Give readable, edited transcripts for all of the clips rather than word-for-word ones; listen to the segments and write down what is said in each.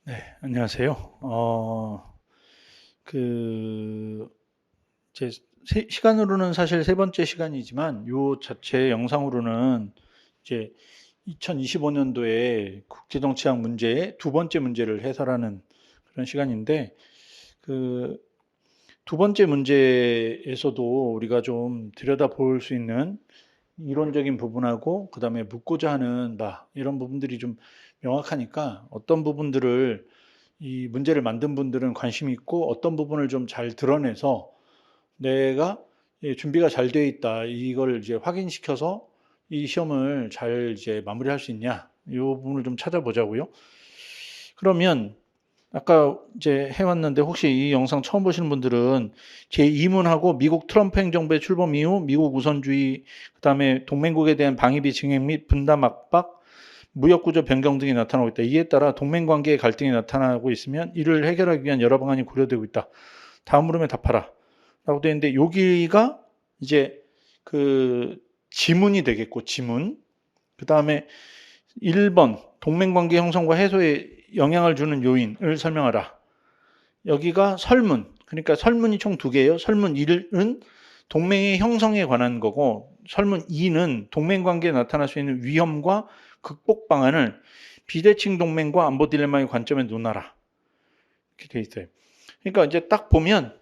네, 안녕하세요. 그, 제 시간으로는 사실 세 번째 시간이지만, 요 자체 영상으로는 이제 2025년도에 국제정치학 문제의 두 번째 문제를 해설하는 그런 시간인데, 그, 두 번째 문제에서도 우리가 좀 들여다볼 수 있는 이론적인 부분하고, 그 다음에 묻고자 하는 이런 부분들이 좀 명확하니까 어떤 부분들을 이 문제를 만든 분들은 관심이 있고 어떤 부분을 좀 잘 드러내서 내가 준비가 잘 되어 있다 이걸 이제 확인시켜서 이 시험을 잘 이제 마무리할 수 있냐 이 부분을 좀 찾아보자고요. 그러면 아까 이제 해왔는데 혹시 이 영상 처음 보시는 분들은 제2문하고 미국 트럼프 행정부의 출범 이후 미국 우선주의 그다음에 동맹국에 대한 방위비 증액 및 분담 압박 무역구조 변경 등이 나타나고 있다. 이에 따라 동맹관계의 갈등이 나타나고 있으면 이를 해결하기 위한 여러 방안이 고려되고 있다. 다음 물음에 답하라. 라고 되어 있는데 여기가 이제 그 지문이 되겠고 지문. 그 다음에 1번 동맹관계 형성과 해소에 영향을 주는 요인을 설명하라. 여기가 설문. 그러니까 설문이 총 두 개예요. 설문 1은 동맹의 형성에 관한 거고 설문 2는 동맹관계에 나타날 수 있는 위험과 극복 방안을 비대칭 동맹과 안보 딜레마의 관점에 논하라. 이렇게 돼 있어요. 그러니까 이제 딱 보면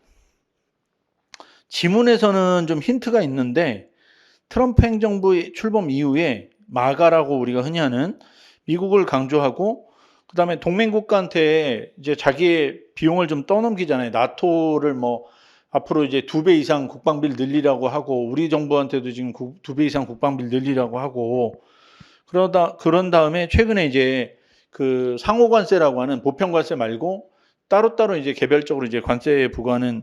지문에서는 좀 힌트가 있는데 트럼프 행정부의 출범 이후에 마가라고 우리가 흔히 하는 미국을 강조하고 그다음에 동맹국가한테 이제 자기의 비용을 좀 떠넘기잖아요. 나토를 뭐 앞으로 이제 2배 이상 국방비를 늘리라고 하고 우리 정부한테도 지금 2배 이상 국방비를 늘리라고 하고 그런 다음에 최근에 이제 그 상호관세라고 하는 보편관세 말고 따로따로 이제 개별적으로 이제 관세 부과하는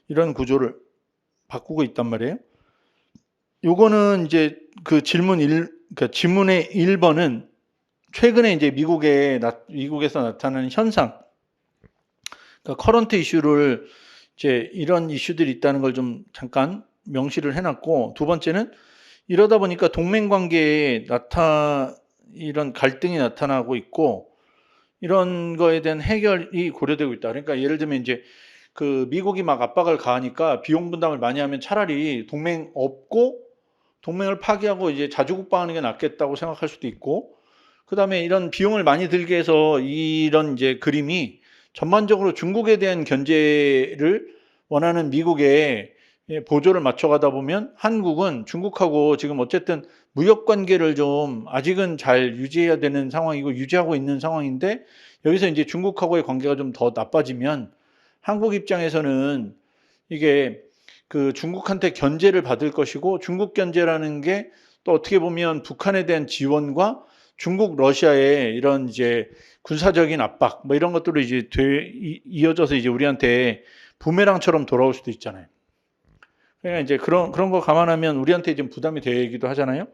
이런 구조를 바꾸고 있단 말이에요. 요거는 이제 그 그러니까 지문의 1번은 최근에 이제 미국에서 나타나는 현상, 그러니까 커런트 이슈를 이제 이런 이슈들이 있다는 걸 좀 잠깐 명시를 해놨고 두 번째는 이러다 보니까 동맹 관계에 이런 갈등이 나타나고 있고 이런 거에 대한 해결이 고려되고 있다. 그러니까 예를 들면 이제 그 미국이 막 압박을 가하니까 비용 분담을 많이 하면 차라리 동맹 없고 동맹을 파기하고 이제 자주 국방하는 게 낫겠다고 생각할 수도 있고 그다음에 이런 비용을 많이 들게 해서 이런 이제 그림이 전반적으로 중국에 대한 견제를 원하는 미국의 보조를 맞춰가다 보면 한국은 중국하고 지금 어쨌든 무역 관계를 좀 아직은 잘 유지해야 되는 상황이고 유지하고 있는 상황인데 여기서 이제 중국하고의 관계가 좀 더 나빠지면 한국 입장에서는 이게 그 중국한테 견제를 받을 것이고 중국 견제라는 게 또 어떻게 보면 북한에 대한 지원과 중국 러시아의 이런 이제 군사적인 압박 뭐 이런 것들로 이제 이어져서 이제 우리한테 부메랑처럼 돌아올 수도 있잖아요. 그러니까 이제 그런 거 감안하면 우리한테 좀 부담이 되기도 하잖아요.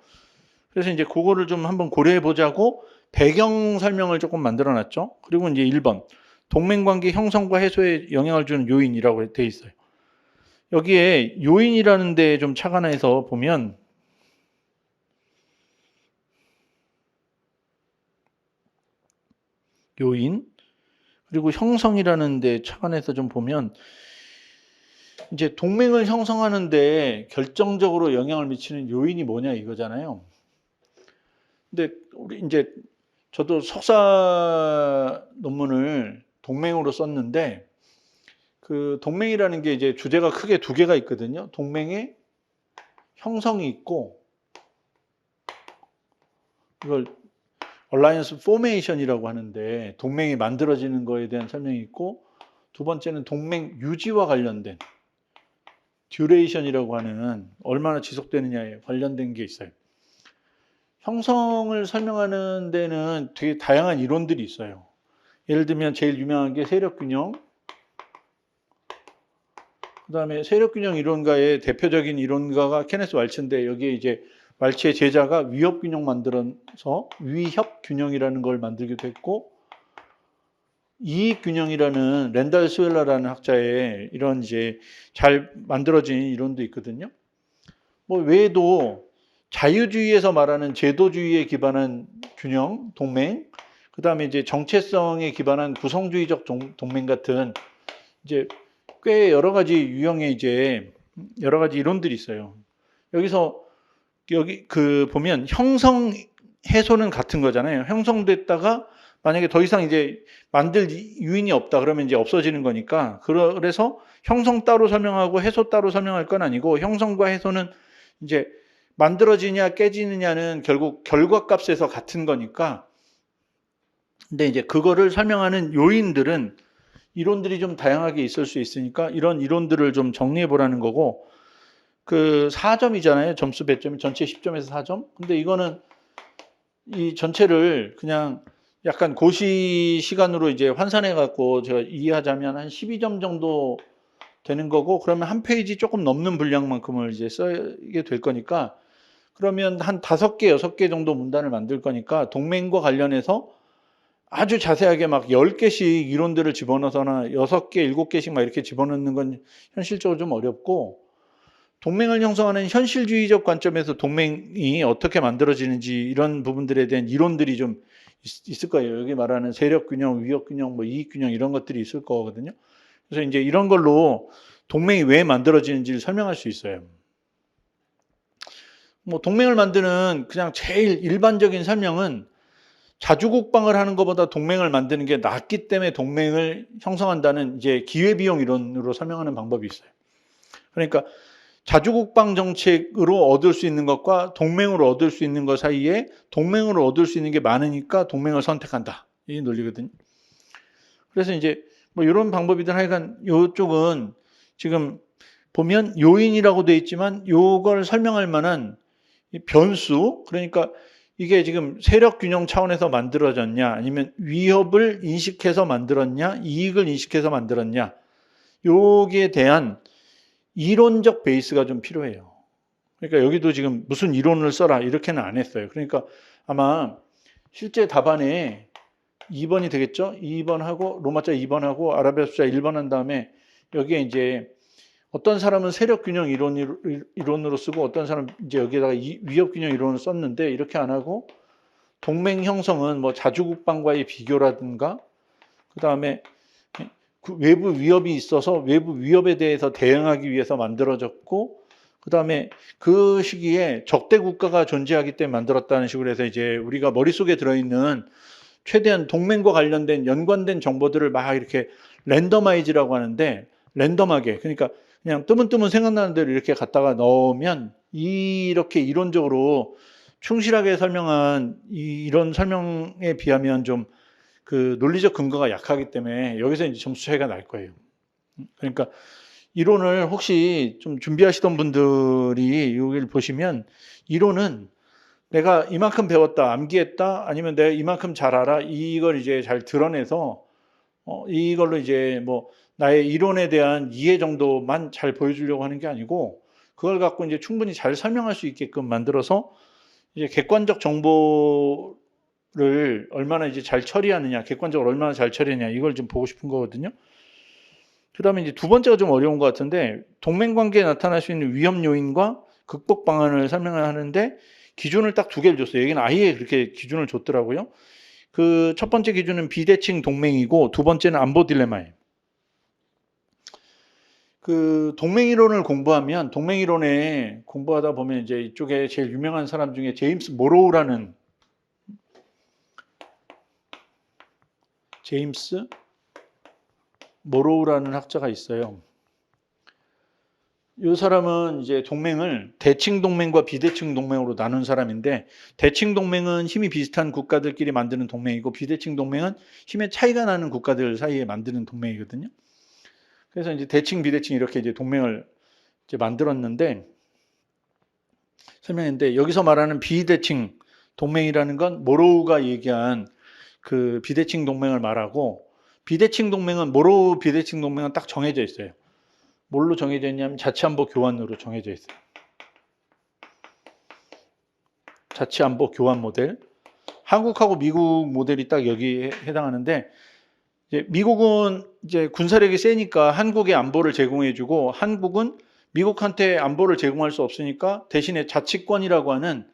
그래서 이제 그거를 좀 한번 고려해 보자고 배경 설명을 조금 만들어 놨죠. 그리고 이제 1번 동맹 관계 형성과 해소에 영향을 주는 요인이라고 돼 있어요. 여기에 요인이라는 데 좀 착안해서 보면 요인 그리고 형성이라는 데 착안해서 좀 보면 이제 동맹을 형성하는데 결정적으로 영향을 미치는 요인이 뭐냐 이거잖아요. 근데 우리 이제 저도 석사 논문을 동맹으로 썼는데 그 동맹이라는 게 이제 주제가 크게 두 개가 있거든요. 동맹의 형성이 있고 이걸 얼라이언스 포메이션이라고 하는데 동맹이 만들어지는 거에 대한 설명이 있고 두 번째는 동맹 유지와 관련된 듀레이션이라고 하는 얼마나 지속되느냐에 관련된 게 있어요. 형성을 설명하는 데는 되게 다양한 이론들이 있어요. 예를 들면 제일 유명한 게 세력균형, 그 다음에 세력균형 이론가의 대표적인 이론가가 케네스 왈츠인데 여기에 이제 왈츠의 제자가 위협균형 만들어서 위협균형이라는 걸 만들기도 했고 이익균형이라는 렌달 스웰라라는 학자의 이런 이제 잘 만들어진 이론도 있거든요. 뭐 외에도 자유주의에서 말하는 제도주의에 기반한 균형, 동맹, 그다음에 이제 정체성에 기반한 구성주의적 동맹 같은 이제 꽤 여러 가지 유형의 이제 여러 가지 이론들이 있어요. 여기서 여기 보면 형성 해소는 같은 거잖아요. 형성됐다가 만약에 더 이상 이제 만들 유인이 없다 그러면 이제 없어지는 거니까, 그래서 형성 따로 설명하고 해소 따로 설명할 건 아니고, 형성과 해소는 이제 만들어지냐 깨지느냐는 결국 결과값에서 같은 거니까. 근데 이제 그거를 설명하는 요인들은 이론들이 좀 다양하게 있을 수 있으니까 이런 이론들을 좀 정리해 보라는 거고, 그 4점이잖아요. 점수 배점이 전체 10점에서 4점. 근데 이거는 이 전체를 그냥 약간 고시 시간으로 이제 환산해 갖고 제가 이해하자면 한 12점 정도 되는 거고, 그러면 한 페이지 조금 넘는 분량만큼을 이제 써게 될 거니까, 그러면 한 5개, 6개 정도 문단을 만들 거니까 동맹과 관련해서 아주 자세하게 막 10개씩 이론들을 집어넣어서나 6개, 7개씩 막 이렇게 집어넣는 건 현실적으로 좀 어렵고, 동맹을 형성하는 현실주의적 관점에서 동맹이 어떻게 만들어지는지 이런 부분들에 대한 이론들이 좀 있을 거예요. 여기 말하는 세력균형, 위협균형, 뭐 이익균형 이런 것들이 있을 거거든요. 그래서 이제 이런 걸로 동맹이 왜 만들어지는지를 설명할 수 있어요. 뭐 동맹을 만드는 그냥 제일 일반적인 설명은 자주국방을 하는 것보다 동맹을 만드는 게 낫기 때문에 동맹을 형성한다는 이제 기회비용 이론으로 설명하는 방법이 있어요. 그러니까 자주국방 정책으로 얻을 수 있는 것과 동맹으로 얻을 수 있는 것 사이에 동맹으로 얻을 수 있는 게 많으니까 동맹을 선택한다. 이 논리거든요. 그래서 이제 뭐 이런 방법이든 하여간 이쪽은 지금 보면 요인이라고 되어 있지만 요걸 설명할 만한 변수, 그러니까 이게 지금 세력 균형 차원에서 만들어졌냐 아니면 위협을 인식해서 만들었냐 이익을 인식해서 만들었냐, 여기에 대한 이론적 베이스가 좀 필요해요. 그러니까 여기도 지금 무슨 이론을 써라 이렇게는 안 했어요. 그러니까 아마 실제 답안에 2번이 되겠죠? 2번하고 로마자 2번하고 아라비아 숫자 1번 한 다음에 여기에 이제 어떤 사람은 세력 균형 이론으로 쓰고 어떤 사람은 이제 여기에다가 위협 균형 이론을 썼는데, 이렇게 안 하고 동맹 형성은 뭐 자주국방과의 비교라든가 그다음에 외부 위협이 있어서 외부 위협에 대해서 대응하기 위해서 만들어졌고, 그다음에 그 시기에 적대 국가가 존재하기 때문에 만들었다는 식으로 해서 이제 우리가 머릿속에 들어있는 최대한 동맹과 관련된 연관된 정보들을 막 이렇게 랜더마이즈라고 하는데, 랜덤하게 그러니까 그냥 뜨문뜨문 생각나는 대로 이렇게 갖다가 넣으면 이렇게 이론적으로 충실하게 설명한 이런 설명에 비하면 좀 그 논리적 근거가 약하기 때문에 여기서 이제 점수 차이가 날 거예요. 그러니까 이론을 혹시 좀 준비하시던 분들이 여기를 보시면, 이론은 내가 이만큼 배웠다, 암기했다, 아니면 내가 이만큼 잘 알아, 이걸 이제 잘 드러내서 이걸로 이제 뭐 나의 이론에 대한 이해 정도만 잘 보여주려고 하는 게 아니고, 그걸 갖고 이제 충분히 잘 설명할 수 있게끔 만들어서 이제 객관적 정보를 얼마나 이제 잘 처리하느냐, 객관적으로 얼마나 잘 처리하느냐, 이걸 좀 보고 싶은 거거든요. 그 다음에 이제 두 번째가 좀 어려운 것 같은데, 동맹 관계에 나타날 수 있는 위험 요인과 극복 방안을 설명을 하는데 기준을 딱 2개를 줬어요. 여기는 아예 그렇게 기준을 줬더라고요. 그 첫 번째 기준은 비대칭 동맹이고, 두 번째는 안보 딜레마예요. 그 동맹이론을 공부하면, 동맹이론에 공부하다 보면 이제 이쪽에 제일 유명한 사람 중에 제임스 모로우라는 학자가 있어요. 이 사람은 이제 동맹을 대칭 동맹과 비대칭 동맹으로 나눈 사람인데, 대칭 동맹은 힘이 비슷한 국가들끼리 만드는 동맹이고, 비대칭 동맹은 힘의 차이가 나는 국가들 사이에 만드는 동맹이거든요. 그래서 이제 대칭, 비대칭 이렇게 이제 동맹을 이제 만들었는데, 설명했는데, 여기서 말하는 비대칭 동맹이라는 건 모로우가 얘기한 그 비대칭 동맹을 말하고, 비대칭 동맹은 모로우 비대칭 동맹은 딱 정해져 있어요. 뭘로 정해져 있냐면 자치안보 교환으로 정해져 있어요. 자치안보 교환 모델. 한국하고 미국 모델이 딱 여기에 해당하는데, 이제 미국은 이제 군사력이 세니까 한국에 안보를 제공해주고, 한국은 미국한테 안보를 제공할 수 없으니까 대신에 자치권이라고 하는,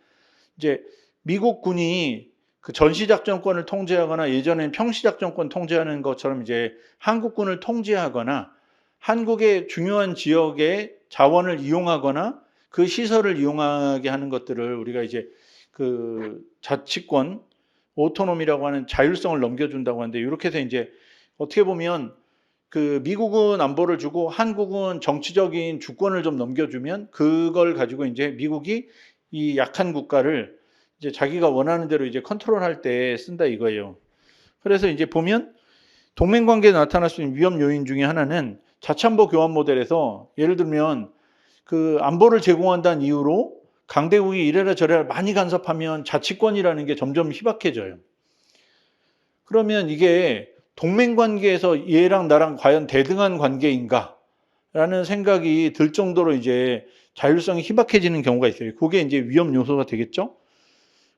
이제 미국 군이 그 전시작전권을 통제하거나 예전엔 평시작전권 통제하는 것처럼 이제 한국군을 통제하거나 한국의 중요한 지역의 자원을 이용하거나 그 시설을 이용하게 하는 것들을 우리가 이제 그 자치권, 오토노미라고 하는 자율성을 넘겨준다고 하는데, 이렇게 해서 이제 어떻게 보면 그 미국은 안보를 주고 한국은 정치적인 주권을 좀 넘겨주면 그걸 가지고 이제 미국이 이 약한 국가를 이제 자기가 원하는 대로 이제 컨트롤할 때 쓴다 이거예요. 그래서 이제 보면 동맹 관계에 나타날 수 있는 위험 요인 중에 하나는 자참보 교환 모델에서, 예를 들면 그 안보를 제공한다는 이유로 강대국이 이래라 저래라 많이 간섭하면 자치권이라는 게 점점 희박해져요. 그러면 이게 동맹 관계에서 얘랑 나랑 과연 대등한 관계인가? 라는 생각이 들 정도로 이제 자율성이 희박해지는 경우가 있어요. 그게 이제 위험 요소가 되겠죠?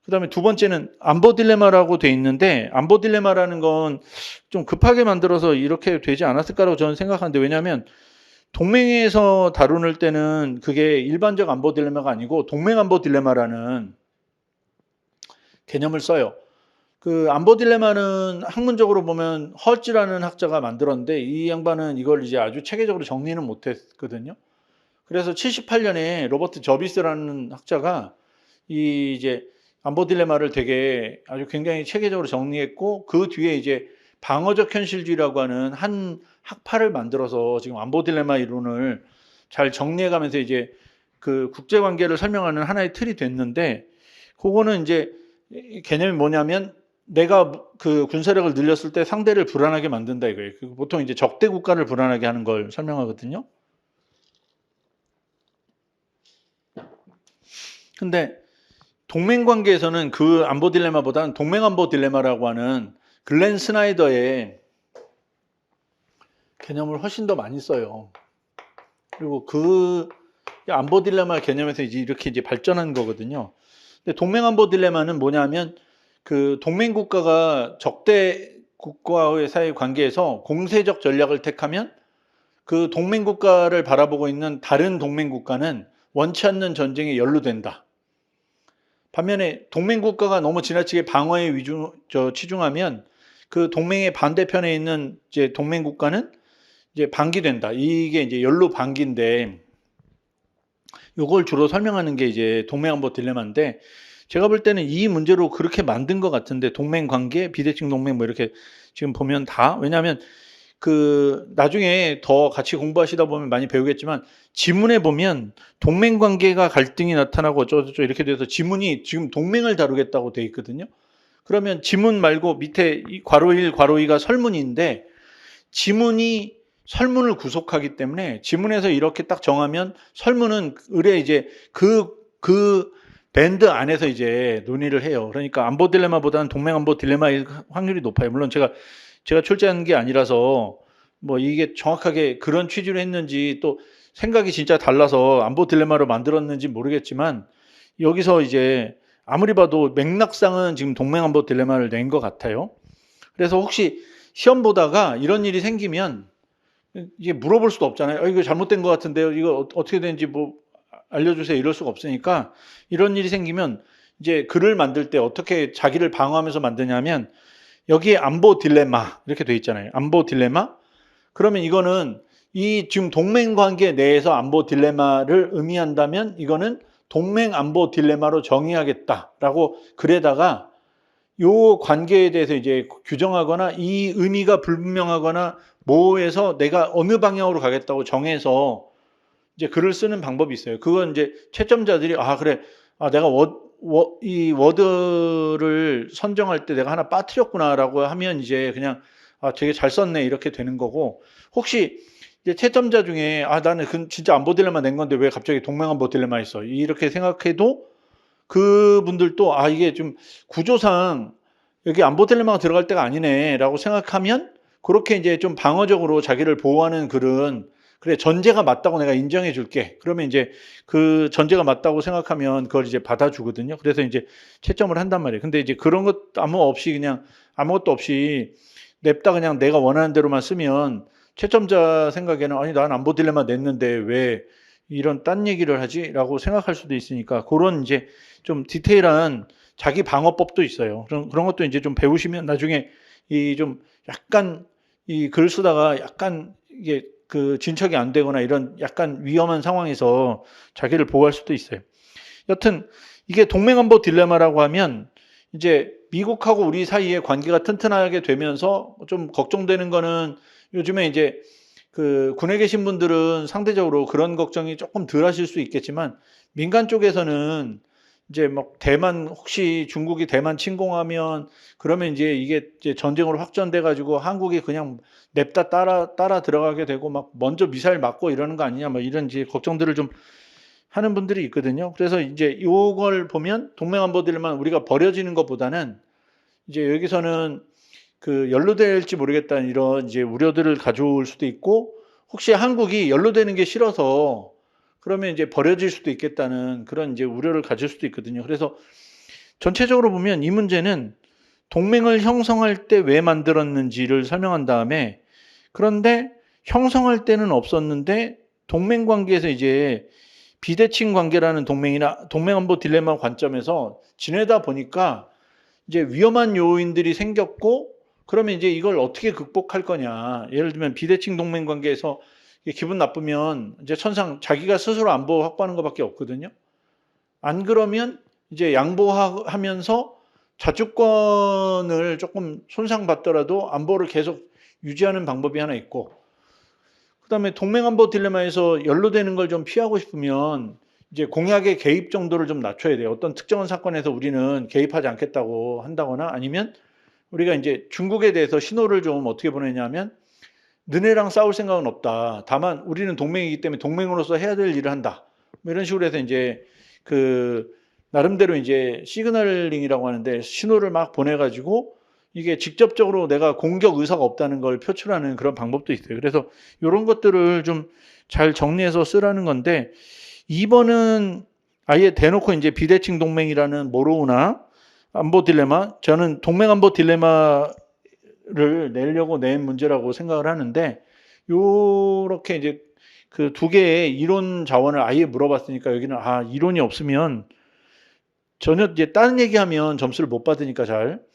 그 다음에 두 번째는 안보 딜레마라고 돼 있는데, 안보 딜레마라는 건 좀 급하게 만들어서 이렇게 되지 않았을까라고 저는 생각하는데, 왜냐하면 동맹에서 다루는 때는 그게 일반적 안보 딜레마가 아니고 동맹 안보 딜레마라는 개념을 써요. 그 안보 딜레마는 학문적으로 보면 헐츠라는 학자가 만들었는데, 이 양반은 이걸 이제 아주 체계적으로 정리는 못했거든요. 그래서 78년에 로버트 저비스라는 학자가 이 이제 안보 딜레마를 되게 아주 굉장히 체계적으로 정리했고, 그 뒤에 이제 방어적 현실주의라고 하는 한 학파를 만들어서 지금 안보 딜레마 이론을 잘 정리해가면서 이제 그 국제 관계를 설명하는 하나의 틀이 됐는데, 그거는 이제 개념이 뭐냐면 내가 그 군사력을 늘렸을 때 상대를 불안하게 만든다 이거예요. 보통 이제 적대 국가를 불안하게 하는 걸 설명하거든요. 근데 동맹 관계에서는 그 안보 딜레마보다는 동맹 안보 딜레마라고 하는 글렌 스나이더의 개념을 훨씬 더 많이 써요. 그리고 그 안보 딜레마 개념에서 이제 이렇게 이제 발전한 거거든요. 근데 동맹 안보 딜레마는 뭐냐면 그 동맹 국가가 적대 국가와의 사이 관계에서 공세적 전략을 택하면 그 동맹 국가를 바라보고 있는 다른 동맹 국가는 원치 않는 전쟁에 연루된다. 반면에 동맹 국가가 너무 지나치게 방어에 치중하면 그 동맹의 반대편에 있는 이제 동맹 국가는 이제 방기된다. 이게 이제 연루 방기인데, 이걸 주로 설명하는 게 이제 동맹 안보 딜레마인데, 제가 볼 때는 이 문제로 그렇게 만든 것 같은데, 동맹 관계, 비대칭 동맹 뭐 이렇게 지금 보면 다, 왜냐하면 그 나중에 더 같이 공부하시다 보면 많이 배우겠지만 지문에 보면 동맹 관계가 갈등이 나타나고 어쩌고저쩌고 이렇게 돼서 지문이 지금 동맹을 다루겠다고 돼 있거든요. 그러면 지문 말고 밑에 괄호 1, 괄호 2가 설문인데, 지문이 설문을 구속하기 때문에 지문에서 이렇게 딱 정하면 설문은 의뢰 이제 그 밴드 안에서 이제 논의를 해요. 그러니까 안보 딜레마보다는 동맹 안보 딜레마의 확률이 높아요. 물론 제가 출제한 게 아니라서 뭐 이게 정확하게 그런 취지로 했는지 또 생각이 진짜 달라서 안보 딜레마로 만들었는지 모르겠지만, 여기서 이제 아무리 봐도 맥락상은 지금 동맹 안보 딜레마를 낸 것 같아요. 그래서 혹시 시험 보다가 이런 일이 생기면 이게 물어볼 수도 없잖아요. 이거 잘못된 것 같은데요. 이거 어떻게 되는지 뭐 알려주세요. 이럴 수가 없으니까, 이런 일이 생기면 이제 글을 만들 때 어떻게 자기를 방어하면서 만드냐면, 여기에 안보 딜레마 이렇게 돼 있잖아요. 안보 딜레마. 그러면 이거는 이 지금 동맹 관계 내에서 안보 딜레마를 의미한다면 이거는 동맹 안보 딜레마로 정의하겠다라고 글에다가 요 관계에 대해서 이제 규정하거나 이 의미가 불분명하거나 모호해서 내가 어느 방향으로 가겠다고 정해서 이제 글을 쓰는 방법이 있어요. 그건 이제 채점자들이 그래, 내가 이 워드를 선정할 때 내가 하나 빠뜨렸구나라고 하면 이제 그냥 되게 잘 썼네 이렇게 되는 거고, 혹시 이제 채점자 중에 나는 진짜 안보 딜레마 낸 건데 왜 갑자기 동맹 안보 딜레마 있어 이렇게 생각해도 그분들도 이게 좀 구조상 여기 안보 딜레마가 들어갈 때가 아니네라고 생각하면, 그렇게 이제 좀 방어적으로 자기를 보호하는 글은 그래 전제가 맞다고 내가 인정해 줄게. 그러면 이제 그 전제가 맞다고 생각하면 그걸 이제 받아주거든요. 그래서 이제 채점을 한단 말이에요. 근데 이제 그런 것 아무것도 없이 냅다 그냥 내가 원하는 대로만 쓰면 채점자 생각에는 난 안보 딜레마 냈는데 왜 이런 딴 얘기를 하지? 라고 생각할 수도 있으니까, 그런 이제 좀 디테일한 자기 방어법도 있어요. 그런 것도 이제 좀 배우시면 나중에 이 좀 약간 이 글 쓰다가 약간 이게 그 진척이 안 되거나 이런 약간 위험한 상황에서 자기를 보호할 수도 있어요. 여튼 이게 동맹안보 딜레마라고 하면 이제 미국하고 우리 사이의 관계가 튼튼하게 되면서 좀 걱정되는 거는 요즘에 이제 그 군에 계신 분들은 상대적으로 그런 걱정이 조금 덜 하실 수 있겠지만 민간 쪽에서는 이제 막 대만 혹시 중국이 대만 침공하면 그러면 이제 이게 이제 전쟁으로 확전돼 가지고 한국이 그냥 냅다 따라 들어가게 되고 막 먼저 미사일 맞고 이러는 거 아니냐 뭐 이런 이제 걱정들을 좀 하는 분들이 있거든요. 그래서 이제 요걸 보면 동맹안보들만 우리가 버려지는 것보다는 이제 여기서는 그 연루될지 모르겠다는 이런 이제 우려들을 가져올 수도 있고 혹시 한국이 연루되는 게 싫어서 그러면 이제 버려질 수도 있겠다는 그런 이제 우려를 가질 수도 있거든요. 그래서 전체적으로 보면 이 문제는 동맹을 형성할 때 왜 만들었는지를 설명한 다음에 그런데 형성할 때는 없었는데 동맹 관계에서 이제 비대칭 관계라는 동맹이나 동맹안보 딜레마 관점에서 지내다 보니까 이제 위험한 요인들이 생겼고 그러면 이제 이걸 어떻게 극복할 거냐. 예를 들면 비대칭 동맹 관계에서 기분 나쁘면 이제 천상 자기가 스스로 안보 확보하는 것밖에 없거든요. 안 그러면 이제 양보하면서 자주권을 조금 손상받더라도 안보를 계속 유지하는 방법이 하나 있고 그다음에 동맹안보 딜레마에서 연루되는 걸 좀 피하고 싶으면 이제 공약의 개입 정도를 좀 낮춰야 돼요. 어떤 특정한 사건에서 우리는 개입하지 않겠다고 한다거나 아니면 우리가 이제 중국에 대해서 신호를 좀 어떻게 보내냐면 너네랑 싸울 생각은 없다. 다만 우리는 동맹이기 때문에 동맹으로서 해야 될 일을 한다. 뭐 이런 식으로 해서 이제 그 나름대로 이제 시그널링이라고 하는데 신호를 막 보내가지고 이게 직접적으로 내가 공격 의사가 없다는 걸 표출하는 그런 방법도 있어요. 그래서 이런 것들을 좀 잘 정리해서 쓰라는 건데 2번은 아예 대놓고 이제 비대칭 동맹이라는 모로우나 안보 딜레마 저는 동맹 안보 딜레마를 내려고 낸 문제라고 생각을 하는데 요렇게 이제 그 두 개의 이론 자원을 아예 물어봤으니까 여기는 이론이 없으면 전혀 이제 다른 얘기하면 점수를 못 받으니까 잘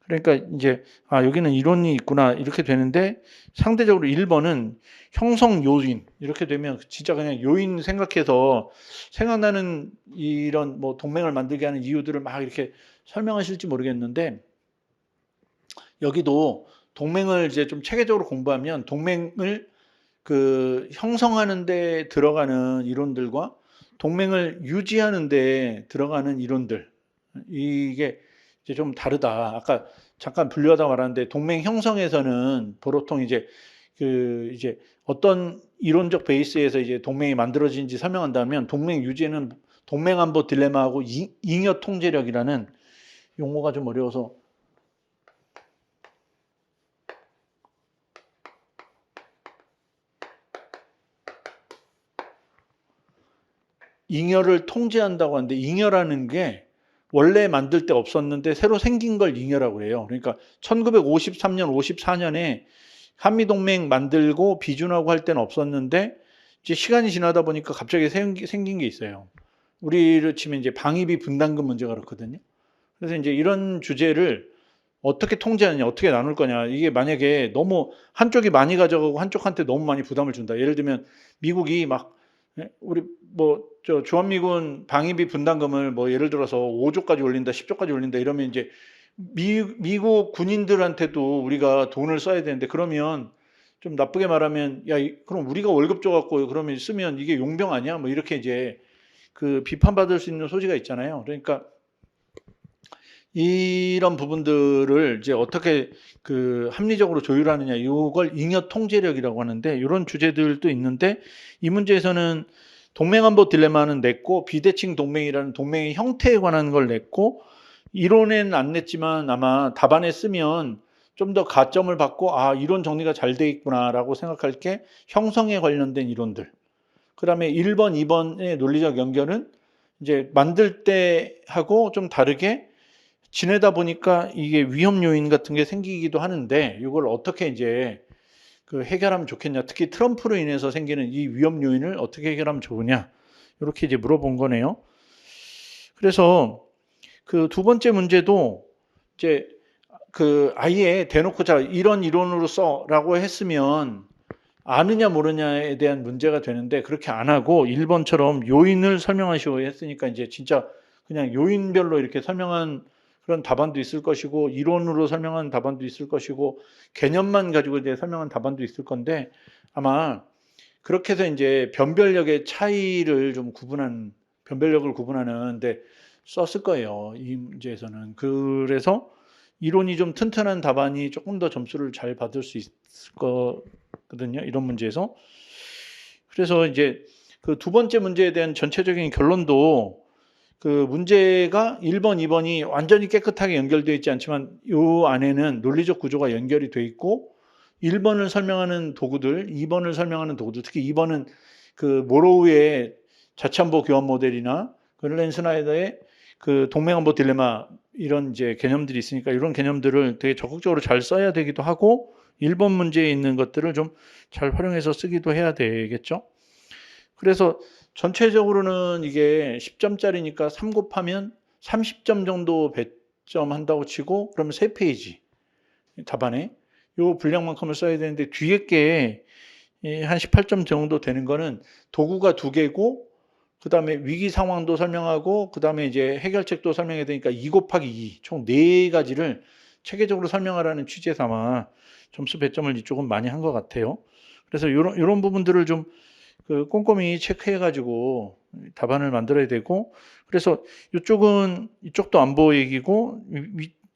그러니까 이제 여기는 이론이 있구나 이렇게 되는데 상대적으로 1번은 형성 요인 이렇게 되면 진짜 그냥 요인 생각해서 생각나는 이런 뭐 동맹을 만들게 하는 이유들을 막 이렇게 설명하실지 모르겠는데 여기도 동맹을 이제 좀 체계적으로 공부하면 동맹을 그 형성하는 데 들어가는 이론들과 동맹을 유지하는 데 들어가는 이론들 이게 이제 좀 다르다. 아까 잠깐 분류하다 말았는데 동맹 형성에서는 보통 이제 그 이제 어떤 이론적 베이스에서 이제 동맹이 만들어진지 설명한다면 동맹 유지에는 동맹 안보 딜레마하고 잉여 통제력이라는 용어가 좀 어려워서 잉여를 통제한다고 하는데 잉여라는 게 원래 만들 때 없었는데 새로 생긴 걸 잉여라고 해요. 그러니까 1953년, 54년에 한미동맹 만들고 비준하고 할 때는 없었는데 이제 시간이 지나다 보니까 갑자기 생긴 게 있어요. 우리를 치면 이제 방위비 분담금 문제가 그렇거든요. 그래서 이제 이런 주제를 어떻게 통제하느냐, 어떻게 나눌 거냐. 이게 만약에 너무 한쪽이 많이 가져가고 한쪽한테 너무 많이 부담을 준다. 예를 들면 미국이 막 우리 뭐 저 주한미군 방위비 분담금을 뭐 예를 들어서 5조까지 올린다, 10조까지 올린다 이러면 이제 미국 군인들한테도 우리가 돈을 써야 되는데 그러면 좀 나쁘게 말하면 그럼 우리가 월급 줘갖고 그러면 쓰면 이게 용병 아니야? 뭐 이렇게 이제 그 비판받을 수 있는 소지가 있잖아요. 그러니까 이런 부분들을 이제 어떻게 그 합리적으로 조율하느냐 이걸 잉여 통제력이라고 하는데 이런 주제들도 있는데 이 문제에서는 동맹안보 딜레마는 냈고 비대칭 동맹이라는 동맹의 형태에 관한 걸 냈고 이론에는 안 냈지만 아마 답안에 쓰면 좀 더 가점을 받고 이론 정리가 잘 돼 있구나라고 생각할 게 형성에 관련된 이론들. 그다음에 1번, 2번의 논리적 연결은 이제 만들 때 하고 좀 다르게 지내다 보니까 이게 위험 요인 같은 게 생기기도 하는데 이걸 어떻게 이제 그 해결하면 좋겠냐. 특히 트럼프로 인해서 생기는 이 위험 요인을 어떻게 해결하면 좋으냐. 이렇게 이제 물어본 거네요. 그래서 그 두 번째 문제도 이제 그 아예 대놓고 자 이런 이론으로 써라고 했으면 아느냐 모르냐에 대한 문제가 되는데 그렇게 안 하고 1번처럼 요인을 설명하시오 했으니까 이제 진짜 그냥 요인별로 이렇게 설명한 그런 답안도 있을 것이고 이론으로 설명한 답안도 있을 것이고 개념만 가지고 이제 설명한 답안도 있을 건데 아마 그렇게 해서 이제 변별력의 차이를 좀 변별력을 구분하는데 썼을 거예요. 이 문제에서는. 그래서 이론이 좀 튼튼한 답안이 조금 더 점수를 잘 받을 수 있을 거거든요. 이런 문제에서. 그래서 이제 그 두 번째 문제에 대한 전체적인 결론도 그 문제가 1번, 2번이 완전히 깨끗하게 연결되어 있지 않지만 이 안에는 논리적 구조가 연결이 돼 있고 1번을 설명하는 도구들, 2번을 설명하는 도구들, 특히 2번은 그 모로우의 자치안보 교환 모델이나 그 렌 스나이더의 그 동맹안보 딜레마 이런 이제 개념들이 있으니까 이런 개념들을 되게 적극적으로 잘 써야 되기도 하고 1번 문제에 있는 것들을 좀 잘 활용해서 쓰기도 해야 되겠죠. 그래서 전체적으로는 이게 10점짜리니까 3 곱하면 30점 정도 배점한다고 치고 그러면 3페이지 답안에 요 분량만큼을 써야 되는데 뒤에 게 한 18점 정도 되는 거는 도구가 2개고 그다음에 위기 상황도 설명하고 그다음에 이제 해결책도 설명해야 되니까 2 곱하기 2 총 4가지를 체계적으로 설명하라는 취지에서 아마 점수 배점을 이쪽은 많이 한 것 같아요. 그래서 요런 부분들을 좀 그 꼼꼼히 체크해 가지고 답안을 만들어야 되고 그래서 이쪽도 안보 얘기고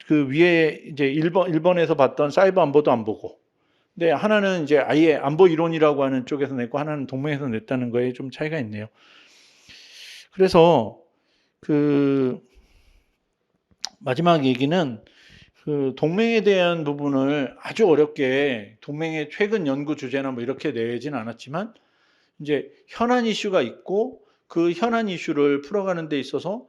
그 위에 이제 1번에서 봤던 사이버 안보도 안 보고 근데 하나는 이제 아예 안보 이론이라고 하는 쪽에서 냈고 하나는 동맹에서 냈다는 거에 좀 차이가 있네요. 그래서 그 마지막 얘기는 그 동맹에 대한 부분을 아주 어렵게 동맹의 최근 연구 주제나 뭐 이렇게 내진 않았지만 이제 현안 이슈가 있고 그 현안 이슈를 풀어가는 데 있어서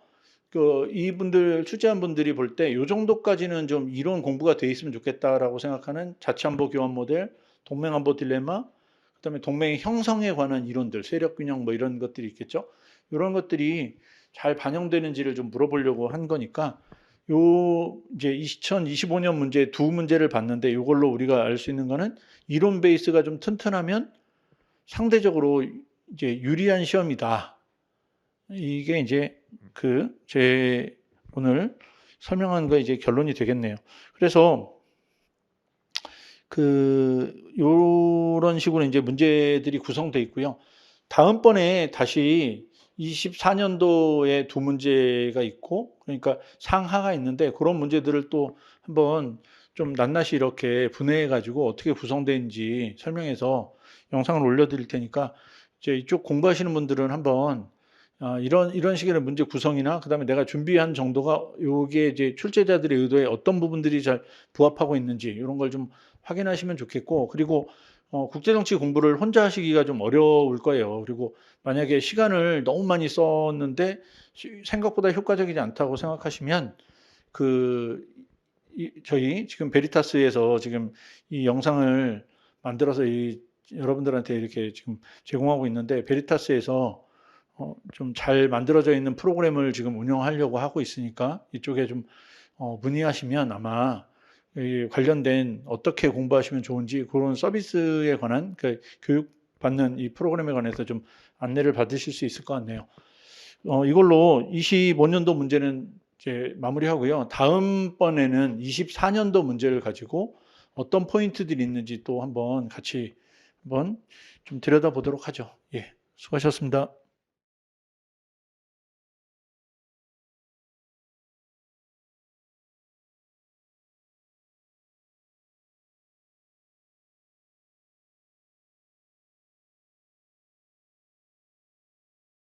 그 이분들 취재한 분들이 볼 때 요 정도까지는 좀 이론 공부가 돼 있으면 좋겠다라고 생각하는 자치안보 교환 모델, 동맹안보 딜레마, 그다음에 동맹 형성에 관한 이론들, 세력 균형 뭐 이런 것들이 있겠죠. 이런 것들이 잘 반영되는지를 좀 물어보려고 한 거니까 요 이제 2025년 문제 두 문제를 봤는데 이걸로 우리가 알 수 있는 거는 이론 베이스가 좀 튼튼하면 상대적으로 이제 유리한 시험이다. 이게 이제 그 제 오늘 설명한 거 이제 결론이 되겠네요. 그래서 그 요런 식으로 이제 문제들이 구성되어 있고요. 다음번에 다시 24년도에 두 문제가 있고 그러니까 상하가 있는데 그런 문제들을 또 한번 좀 낱낱이 이렇게 분해해 가지고 어떻게 구성되는지 설명해서 영상을 올려드릴 테니까 이제 이쪽 공부하시는 분들은 한번 이런 식의 문제 구성이나 그다음에 내가 준비한 정도가 요게 이제 출제자들의 의도에 어떤 부분들이 잘 부합하고 있는지 이런 걸 좀 확인하시면 좋겠고 그리고 국제정치 공부를 혼자 하시기가 좀 어려울 거예요. 그리고 만약에 시간을 너무 많이 썼는데 생각보다 효과적이지 않다고 생각하시면 저희 지금 베리타스에서 지금 이 영상을 만들어서 여러분들한테 이렇게 지금 제공하고 있는데 베리타스에서 좀 잘 만들어져 있는 프로그램을 지금 운영하려고 하고 있으니까 이쪽에 좀 문의하시면 아마 관련된 어떻게 공부하시면 좋은지 그런 서비스에 관한 그 교육받는 이 프로그램에 관해서 좀 안내를 받으실 수 있을 것 같네요. 이걸로 25년도 문제는 이제 마무리하고요. 다음번에는 24년도 문제를 가지고 어떤 포인트들이 있는지 또 한번 같이 한번 좀 들여다보도록 하죠. 예, 수고하셨습니다.